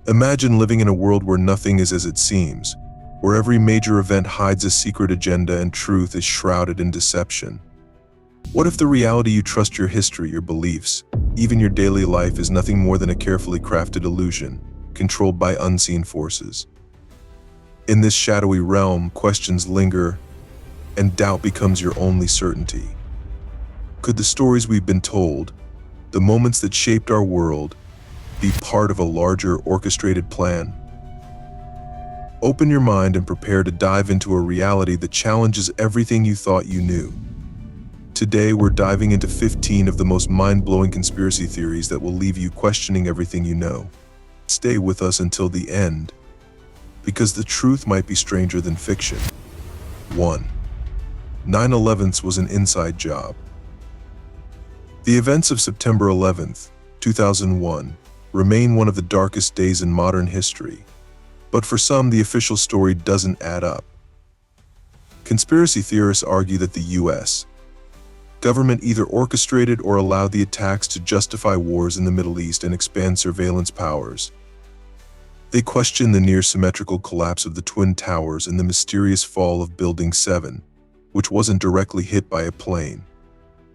Imagine living in a world where nothing is as it seems, where every major event hides a secret agenda and truth is shrouded in deception. What if the reality you trust, your history, your beliefs, even your daily life is nothing more than a carefully crafted illusion, controlled by unseen forces? In this shadowy realm, questions linger, and doubt becomes your only certainty. Could the stories we've been told, the moments that shaped our world, be part of a larger orchestrated plan? Open your mind and prepare to dive into a reality that challenges everything you thought you knew. Today, we're diving into 15 of the most mind-blowing conspiracy theories that will leave you questioning everything you know. Stay with us until the end, because the truth might be stranger than fiction. 1. 9/11 was an inside job. The events of September 11th, 2001, remain one of the darkest days in modern history, but for some, the official story doesn't add up. Conspiracy theorists argue that the U.S. government either orchestrated or allowed the attacks to justify wars in the Middle East and expand surveillance powers. They question the near-symmetrical collapse of the Twin Towers and the mysterious fall of Building 7, which wasn't directly hit by a plane.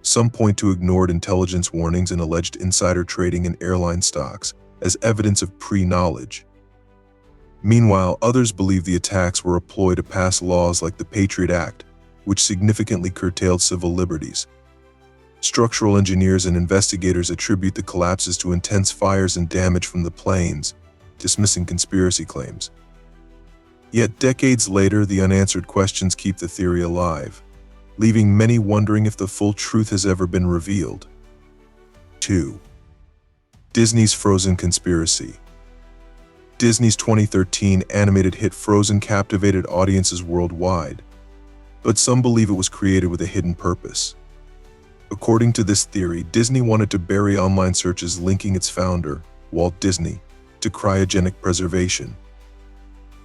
Some point to ignored intelligence warnings and alleged insider trading in airline stocks as evidence of pre-knowledge. Meanwhile, others believe the attacks were a ploy to pass laws like the Patriot Act, which significantly curtailed civil liberties. Structural engineers and investigators attribute the collapses to intense fires and damage from the planes, dismissing conspiracy claims. Yet decades later, the unanswered questions keep the theory alive, leaving many wondering if the full truth has ever been revealed. 2. Disney's Frozen conspiracy. Disney's 2013 animated hit Frozen captivated audiences worldwide, but some believe it was created with a hidden purpose. According to this theory, Disney wanted to bury online searches linking its founder, Walt Disney, to cryogenic preservation.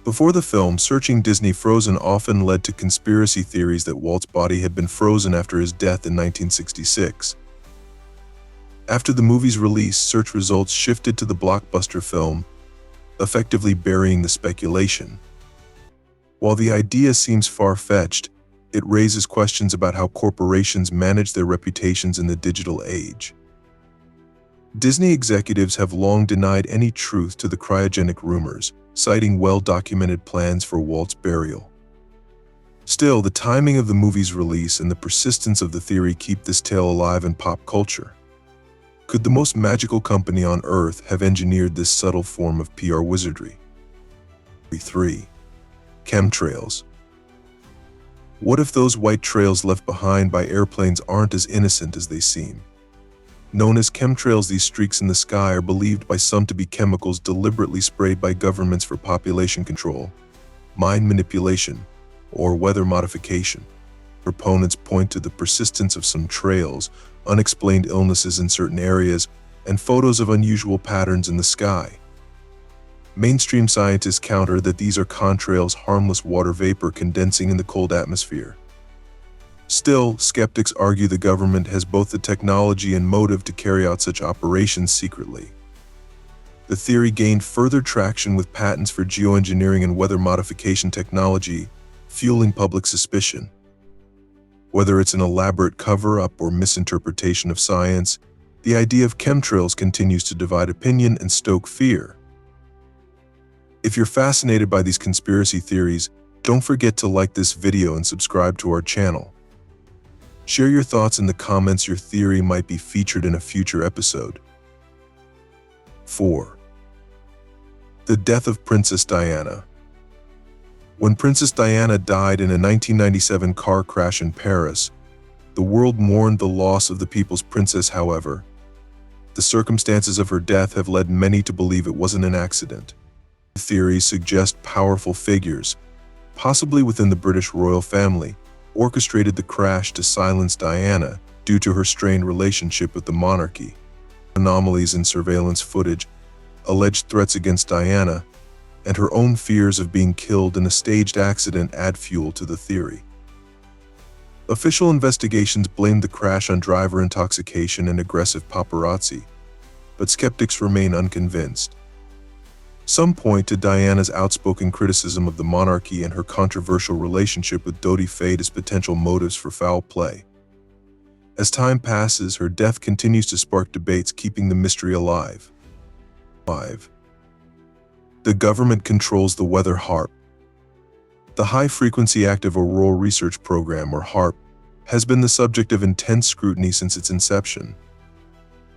Before the film, searching Disney Frozen often led to conspiracy theories that Walt's body had been frozen after his death in 1966. After the movie's release, search results shifted to the blockbuster film, effectively burying the speculation. While the idea seems far-fetched, it raises questions about how corporations manage their reputations in the digital age. Disney executives have long denied any truth to the cryogenic rumors, citing well-documented plans for Walt's burial. Still, the timing of the movie's release and the persistence of the theory keep this tale alive in pop culture. Could the most magical company on Earth have engineered this subtle form of PR wizardry? 3. Chemtrails. What if those white trails left behind by airplanes aren't as innocent as they seem? Known as chemtrails, these streaks in the sky are believed by some to be chemicals deliberately sprayed by governments for population control, mind manipulation, or weather modification. Proponents point to the persistence of some trails, unexplained illnesses in certain areas, and photos of unusual patterns in the sky. Mainstream scientists counter that these are contrails, harmless water vapor condensing in the cold atmosphere. Still, skeptics argue the government has both the technology and motive to carry out such operations secretly. The theory gained further traction with patents for geoengineering and weather modification technology, fueling public suspicion. Whether it's an elaborate cover-up or misinterpretation of science, the idea of chemtrails continues to divide opinion and stoke fear. If you're fascinated by these conspiracy theories, don't forget to like this video and subscribe to our channel. Share your thoughts in the comments. Your theory might be featured in a future episode. 4. The death of Princess Diana. When Princess Diana died in a 1997 car crash in Paris, the world mourned the loss of the people's princess. However, the circumstances of her death have led many to believe it wasn't an accident. Theories suggest powerful figures, possibly within the British royal family, orchestrated the crash to silence Diana due to her strained relationship with the monarchy. Anomalies in surveillance footage, alleged threats against Diana, and her own fears of being killed in a staged accident add fuel to the theory. Official investigations blamed the crash on driver intoxication and aggressive paparazzi, but skeptics remain unconvinced. Some point to Diana's outspoken criticism of the monarchy and her controversial relationship with Dodi Fayed as potential motives for foul play. As time passes, her death continues to spark debates, keeping the mystery alive. 5. The government controls the weather. Harp. The High-Frequency Active Auroral Research Program, or HARP, has been the subject of intense scrutiny since its inception.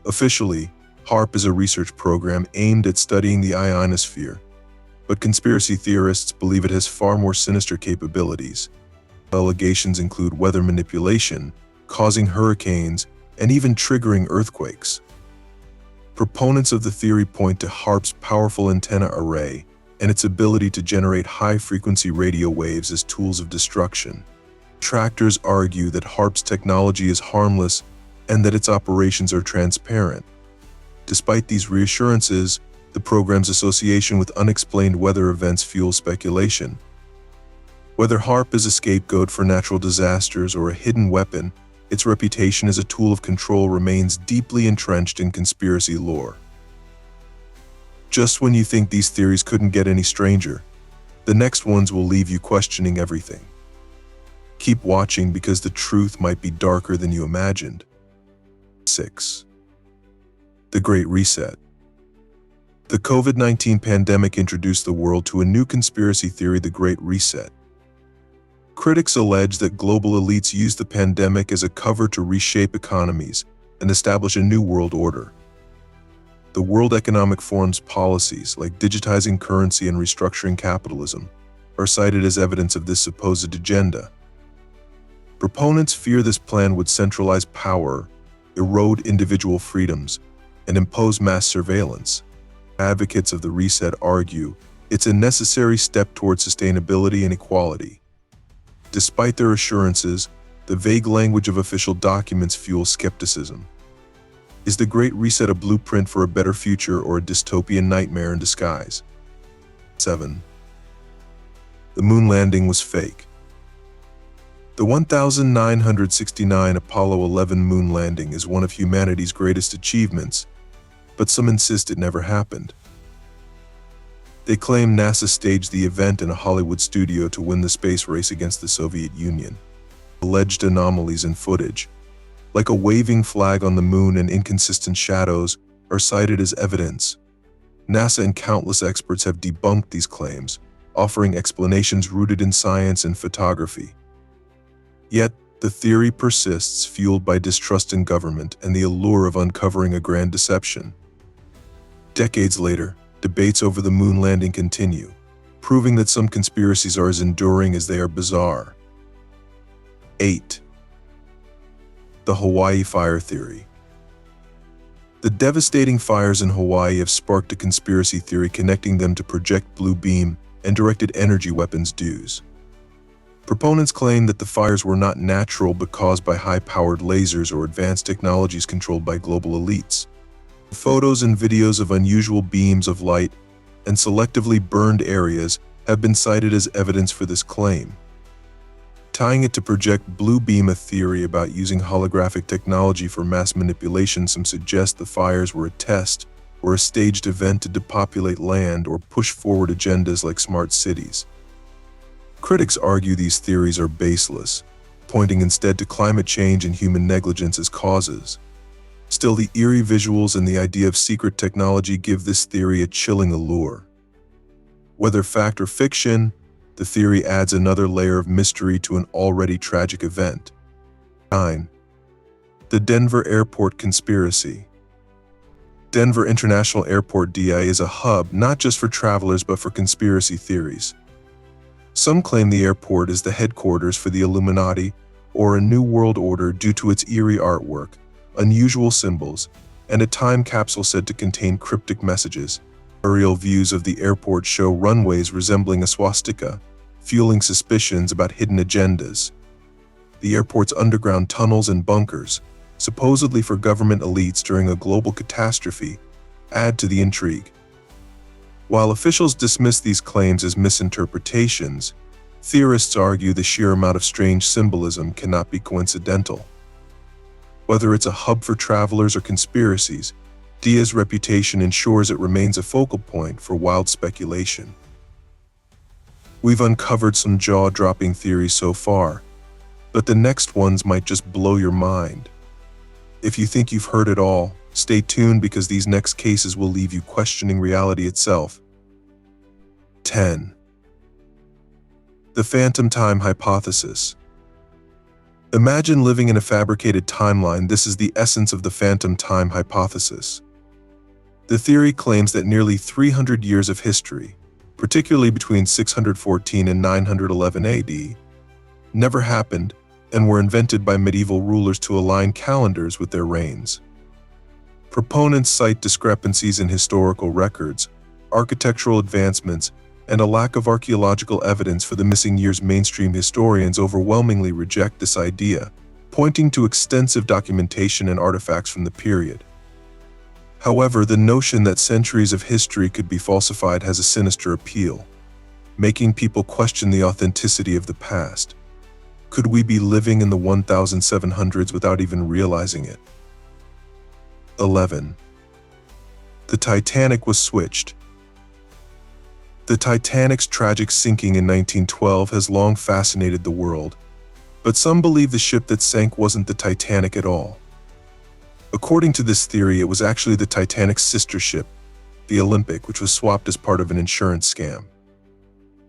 Officially, HARP is a research program aimed at studying the ionosphere, but conspiracy theorists believe it has far more sinister capabilities. Allegations include weather manipulation, causing hurricanes, and even triggering earthquakes. Proponents of the theory point to HARP's powerful antenna array and its ability to generate high-frequency radio waves as tools of destruction. Detractors argue that HARP's technology is harmless and that its operations are transparent. Despite these reassurances, the program's association with unexplained weather events fuels speculation. Whether HARP is a scapegoat for natural disasters or a hidden weapon, its reputation as a tool of control remains deeply entrenched in conspiracy lore. Just when you think these theories couldn't get any stranger, the next ones will leave you questioning everything. Keep watching because the truth might be darker than you imagined. 6. The Great Reset. The COVID-19 pandemic introduced the world to a new conspiracy theory, the Great Reset. Critics allege that global elites used the pandemic as a cover to reshape economies and establish a new world order. The World Economic Forum's policies, like digitizing currency and restructuring capitalism, are cited as evidence of this supposed agenda. Proponents fear this plan would centralize power, erode individual freedoms, and impose mass surveillance. Advocates of the reset argue it's a necessary step toward sustainability and equality. Despite their assurances, the vague language of official documents fuels skepticism. Is the Great Reset a blueprint for a better future or a dystopian nightmare in disguise? 7. The moon landing was fake. The 1969 Apollo 11 moon landing is one of humanity's greatest achievements, but some insist it never happened. They claim NASA staged the event in a Hollywood studio to win the space race against the Soviet Union. Alleged anomalies in footage, like a waving flag on the moon and inconsistent shadows, are cited as evidence. NASA and countless experts have debunked these claims, offering explanations rooted in science and photography. Yet, the theory persists, fueled by distrust in government and the allure of uncovering a grand deception. Decades later, debates over the moon landing continue, proving that some conspiracies are as enduring as they are bizarre. 8. The Hawaii Fire Theory. The devastating fires in Hawaii have sparked a conspiracy theory connecting them to Project Blue Beam and directed energy weapons dues. Proponents claim that the fires were not natural but caused by high-powered lasers or advanced technologies controlled by global elites. Photos and videos of unusual beams of light and selectively burned areas have been cited as evidence for this claim. Tying it to Project Blue Beam, a theory about using holographic technology for mass manipulation, some suggest the fires were a test or a staged event to depopulate land or push forward agendas like smart cities. Critics argue these theories are baseless, pointing instead to climate change and human negligence as causes. Still, the eerie visuals and the idea of secret technology give this theory a chilling allure. Whether fact or fiction, the theory adds another layer of mystery to an already tragic event. 9. The Denver Airport Conspiracy. Denver International Airport (DI) is a hub not just for travelers but for conspiracy theories. Some claim the airport is the headquarters for the Illuminati or a new world order due to its eerie artwork, unusual symbols, and a time capsule said to contain cryptic messages. Aerial views of the airport show runways resembling a swastika, fueling suspicions about hidden agendas. The airport's underground tunnels and bunkers, supposedly for government elites during a global catastrophe, add to the intrigue. While officials dismiss these claims as misinterpretations, theorists argue the sheer amount of strange symbolism cannot be coincidental. Whether it's a hub for travelers or conspiracies, Dia's reputation ensures it remains a focal point for wild speculation. We've uncovered some jaw-dropping theories so far, but the next ones might just blow your mind. If you think you've heard it all, stay tuned because these next cases will leave you questioning reality itself. 10. The phantom time hypothesis. Imagine living in a fabricated timeline. This is the essence of the phantom time hypothesis. The theory claims that nearly 300 years of history, particularly between 614 and 911 AD, never happened and were invented by medieval rulers to align calendars with their reigns. Proponents cite discrepancies in historical records, architectural advancements, and a lack of archaeological evidence for the missing years. Mainstream historians overwhelmingly reject this idea, pointing to extensive documentation and artifacts from the period. However, the notion that centuries of history could be falsified has a sinister appeal, making people question the authenticity of the past. Could we be living in the 1700s without even realizing it? 11. The Titanic was switched. The Titanic's tragic sinking in 1912 has long fascinated the world, but some believe the ship that sank wasn't the Titanic at all. According to this theory, it was actually the Titanic's sister ship, the Olympic, which was swapped as part of an insurance scam.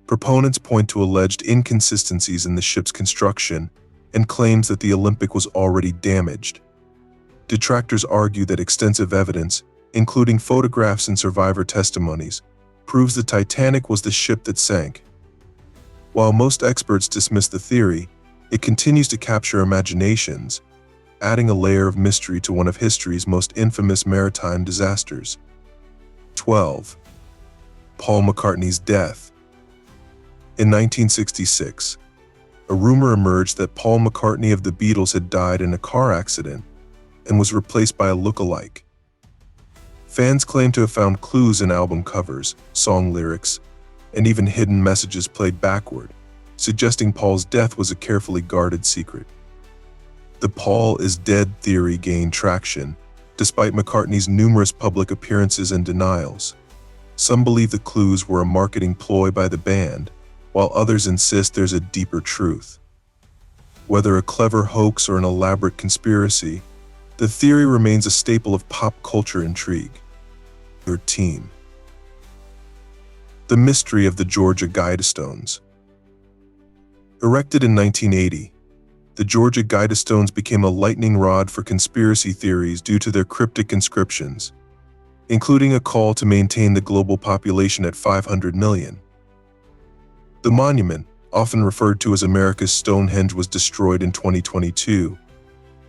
Proponents point to alleged inconsistencies in the ship's construction and claims that the Olympic was already damaged. Detractors argue that extensive evidence, including photographs and survivor testimonies, proves the Titanic was the ship that sank. While most experts dismiss the theory, it continues to capture imaginations, adding a layer of mystery to one of history's most infamous maritime disasters. 12. Paul McCartney's death. In 1966, a rumor emerged that Paul McCartney of the Beatles had died in a car accident and was replaced by a look-alike. Fans claim to have found clues in album covers, song lyrics, and even hidden messages played backward, suggesting Paul's death was a carefully guarded secret. The Paul is dead theory gained traction, despite McCartney's numerous public appearances and denials. Some believe the clues were a marketing ploy by the band, while others insist there's a deeper truth. Whether a clever hoax or an elaborate conspiracy, the theory remains a staple of pop culture intrigue. 13. The mystery of the Georgia Guidestones. Erected in 1980, the Georgia Guidestones became a lightning rod for conspiracy theories due to their cryptic inscriptions, including a call to maintain the global population at 500 million. The monument, often referred to as America's Stonehenge, was destroyed in 2022,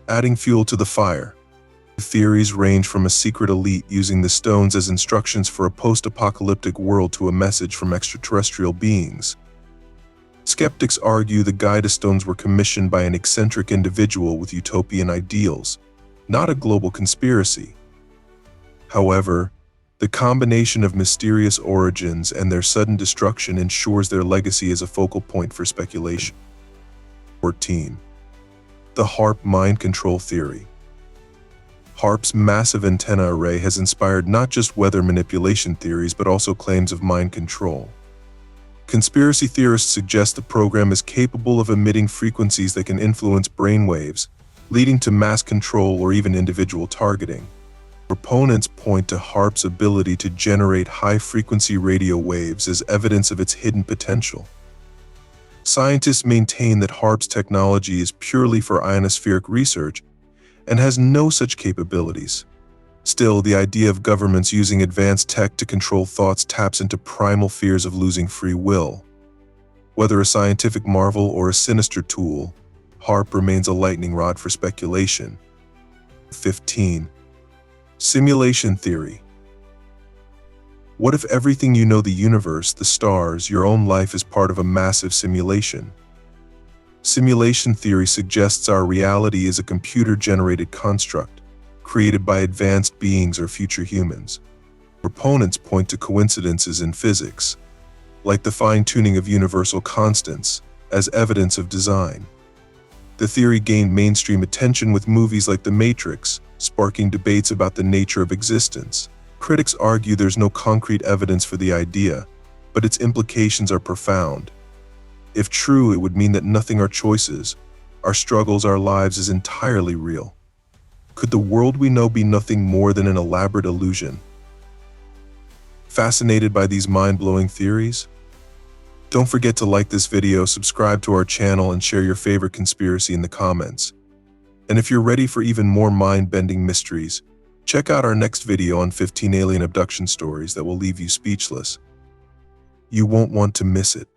adding fuel to the fire. Theories range from a secret elite using the stones as instructions for a post-apocalyptic world to a message from extraterrestrial beings. Skeptics argue the Guidestones were commissioned by an eccentric individual with utopian ideals, not a global conspiracy. However, the combination of mysterious origins and their sudden destruction ensures their legacy is a focal point for speculation. 14. The Harp mind control theory. Harp's massive antenna array has inspired not just weather manipulation theories but also claims of mind control. Conspiracy theorists suggest the program is capable of emitting frequencies that can influence brainwaves, leading to mass control or even individual targeting. Proponents point to Harp's ability to generate high-frequency radio waves as evidence of its hidden potential. Scientists maintain that Harp's technology is purely for ionospheric research and has no such capabilities. Still, the idea of governments using advanced tech to control thoughts taps into primal fears of losing free will. Whether a scientific marvel or a sinister tool, Harp remains a lightning rod for speculation. 15. Simulation theory. What if everything you know, the universe, the stars, your own life, is part of a massive simulation? Simulation theory suggests our reality is a computer-generated construct, created by advanced beings or future humans. Proponents point to coincidences in physics, like the fine-tuning of universal constants, as evidence of design. The theory gained mainstream attention with movies like The Matrix, sparking debates about the nature of existence. Critics argue there's no concrete evidence for the idea, but its implications are profound. If true, it would mean that nothing our choices, our struggles, our lives is entirely real. Could the world we know be nothing more than an elaborate illusion? Fascinated by these mind-blowing theories? Don't forget to like this video, subscribe to our channel, and share your favorite conspiracy in the comments. And if you're ready for even more mind-bending mysteries, check out our next video on 15 alien abduction stories that will leave you speechless. You won't want to miss it.